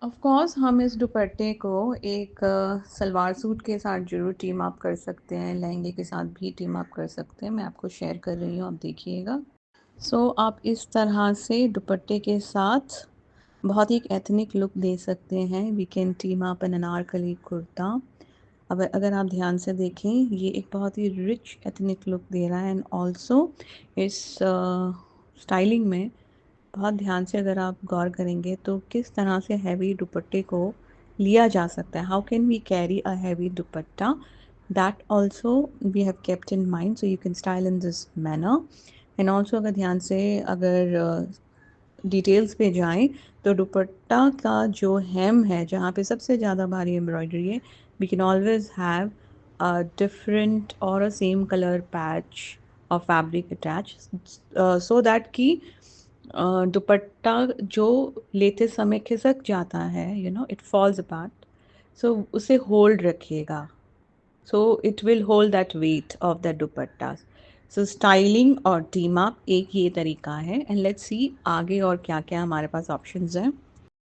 Of course हम इस दुपट्टे को एक सलवार सूट के साथ ज़रूर टीम अप कर सकते हैं, लहंगे के साथ भी टीम अप कर सकते हैं। मैं आपको शेयर कर रही हूँ, आप देखिएगा। आप इस तरह से दुपट्टे के साथ बहुत ही एक एथनिक लुक दे सकते हैं। We can team up an anarkali kurta. अब अगर आप ध्यान से देखें, ये एक बहुत ही रिच एथनिक लुक दे रहा है। एंड ऑल्सो इस स्टाइलिंग में बहुत ध्यान से अगर आप गौर करेंगे तो किस तरह से हैवी दुपट्टे को लिया जा सकता है। How can we carry a heavy dupatta, that also we have kept in mind, so you can style in this manner. And also अगर ध्यान से अगर डिटेल्स पे जाएं तो दुपट्टा का जो हेम है, जहाँ पे सबसे ज़्यादा भारी एम्ब्रॉयडरी है, we can always have a different और अ सेम कलर पैच और फैब्रिक अटैच, सो दैट कि दुपट्टा जो लेते समय खिसक जाता है, इट फॉल्स अपार्ट, सो उसे होल्ड रखिएगा। So it will hold that weight of that dupatta. So styling और टीम अप एक ये तरीका है। एंड लेट्स सी आगे और क्या क्या हमारे पास ऑप्शंस हैं।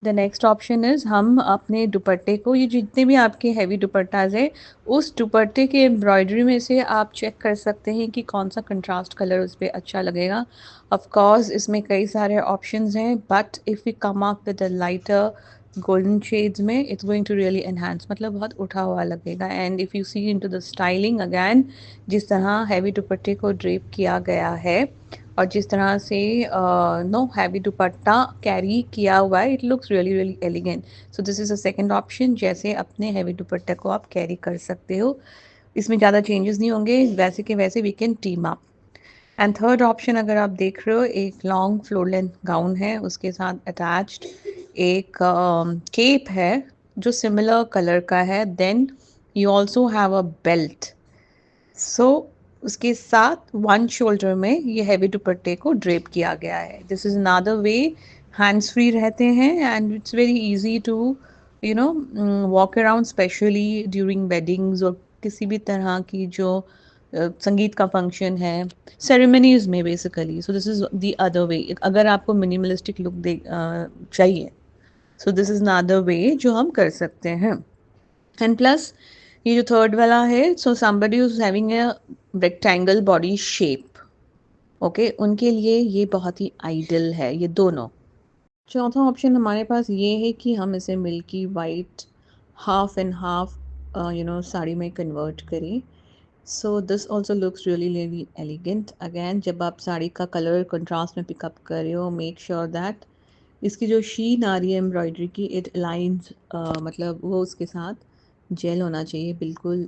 द नेक्स्ट ऑप्शन इज़, हम अपने दुपट्टे को, ये जितने भी आपके हैवी दुपट्टाज है, उस दुपट्टे के एम्ब्रॉयडरी में से आप चेक कर सकते हैं कि कौन सा कंट्रास्ट कलर उस पर अच्छा लगेगा। ऑफ कोर्स इसमें कई सारे ऑप्शंस हैं, but if we come up with a lighter golden shades में, it's going to really enhance, मतलब बहुत उठा हुआ लगेगा। And if you see into the styling again, जिस तरह हैवी दुपट्टे को ड्रेप किया गया है और जिस तरह से नो हैवी दुपट्टा कैरी किया हुआ है, it looks really really elegant. So this is a second option, जैसे अपने हैवी दुपट्टे को आप कैरी कर सकते हो। इसमें ज़्यादा चेंजेस नहीं होंगे, वैसे के वैसे we can team up. And third option अगर आप देख रहे हो, एक लॉन्ग फ्लोर लेंथ गाउन है, उसके साथ अटैच्ड एक केप है जो सिमिलर कलर का है। Then you also have a belt. So उसके साथ वन शोल्डर में ये हैवी दुपट्टे को ड्रेप किया गया है। This is another way, hands free रहते हैं and it's very easy to walk around, especially during weddings और किसी भी तरह की जो संगीत का फंक्शन है, सेरेमनीज में basically. So this is the other way, अगर आपको मिनिमलिस्टिक लुक चाहिए, सो दिस इज़ अनदर वे जो हम कर सकते हैं। एंड प्लस ये जो थर्ड वाला है, so somebody is having a rectangle body shape, okay, उनके लिए ये बहुत ही आइडियल है ये दोनों। चौथा ऑप्शन हमारे पास ये है कि हम इसे milky white half and half sari में कन्वर्ट करें। So this also looks really really elegant. Again, जब आप साड़ी का कलर कंट्रास्ट में पिकअप कर रहे हो, मेक श्योर दैट इसकी जो शीन आ रही है एम्ब्रॉयडरी की, इट अलाइंस, मतलब वो उसके साथ जेल होना चाहिए, बिल्कुल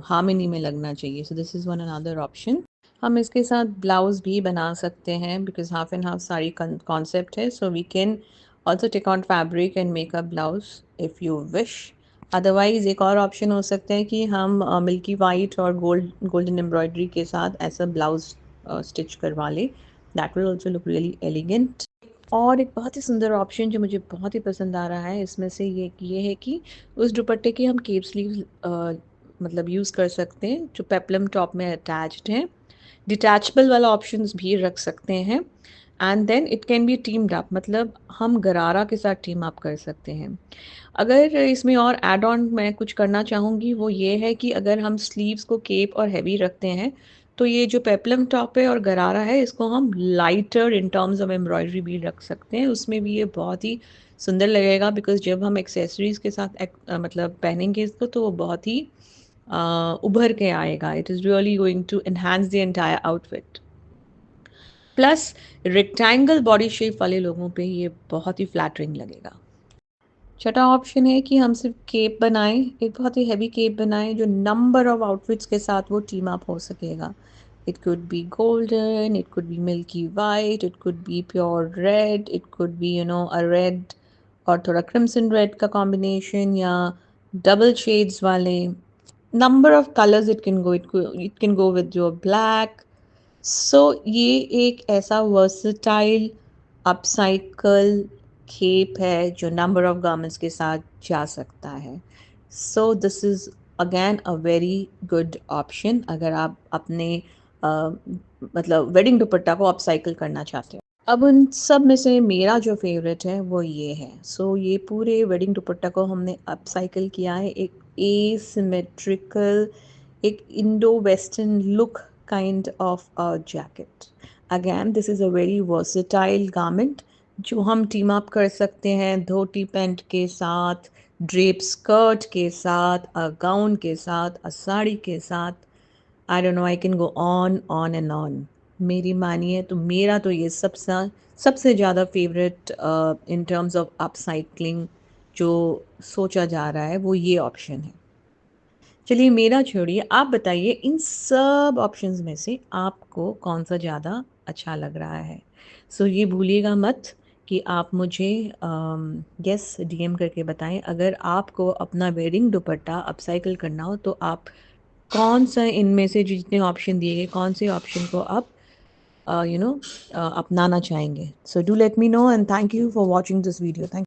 हार्मनी में लगना चाहिए। So this is one another option. हम इसके साथ ब्लाउज़ भी बना सकते हैं, because half and half sari concept है। So we can also take out fabric and make a blouse if you wish. Otherwise एक और ऑप्शन हो सकता है कि हम मिल्की वाइट और गोल्डन एम्ब्रॉयडरी के साथ ऐसा ब्लाउज स्टिच करवा लें। That will also look really elegant. और एक बहुत ही सुंदर ऑप्शन जो मुझे बहुत ही पसंद आ रहा है इसमें से, ये है कि उस दुपट्टे के हम केप स्लीव मतलब यूज़ कर सकते हैं, जो पेप्लम टॉप में अटैच्ड हैं। डिटैचबल वाला ऑप्शंस भी रख सकते हैं। And then it can be teamed up, मतलब हम गरारा के साथ टीम अप कर सकते हैं। अगर इसमें और एड ऑन मैं कुछ करना चाहूँगी, वो ये है कि अगर हम स्लीव्स को केप और हैवी रखते हैं, तो ये जो पेप्लम टॉप है और गरारा है, इसको हम lighter in terms of embroidery भी रख सकते हैं। उसमें भी ये बहुत ही सुंदर लगेगा, बिकॉज जब हम एक्सेसरीज के साथ मतलब पहनेंगे इसको, तो वो बहुत ही उभर के आएगा। It is really going to enhance the entire outfit. Plus rectangle body shape वाले लोगों पे ये बहुत ही फ्लैटरिंग लगेगा। छठा ऑप्शन है कि हम सिर्फ केप बनाएं, एक बहुत ही हैवी केप बनाएं जो नंबर ऑफ आउटफिट्स के साथ वो टीम अप हो सकेगा। It could be golden, it could be milky white, it could be pure red, it could be a red और थोड़ा क्रिम्सन रेड का कॉम्बिनेशन, या डबल शेड्स वाले, number of colours it can go, it can go with your black. So ये एक ऐसा versatile upcycle cap है जो नंबर ऑफ गारमेंट्स के साथ जा सकता है। सो this is again a very good option अगर आप अपने मतलब वेडिंग दुपट्टा को अपसाइकल करना चाहते हो। अब उन सब में से मेरा जो फ़ेवरेट है वो ये है। सो ये पूरे वेडिंग दुपट्टा को हमने अपसाइकिल किया है एक एसिमेट्रिकल, एक Indo western look kind of a jacket. Again this is a very versatile garment जो हम टीम अप कर सकते हैं धोती पैंट के साथ, ड्रेप स्कर्ट के साथ, अ गाउन के साथ, अ साड़ी के साथ। I don't know, I can go on and on. मेरी मानिए तो मेरा तो ये सबसे ज़्यादा favourite in terms of upcycling जो सोचा जा रहा है वो ये ऑप्शन है। चलिए मेरा छोड़िए, आप बताइए इन सब ऑप्शंस में से आपको कौन-सा ज़्यादा अच्छा लग रहा है? सो ये भूलिएगा मत कि आप मुझे येस डीएम करके बताएँ अगर आपको अपना वेडिंग दुपट्टा अपसाइकिल करना हो तो आप कौन-सा इनमें से जितने ऑप्शन दिए गए, कौन से ऑप्शन को आप अपनाना चाहेंगे? So do let me know and thank you for watching this video. Thank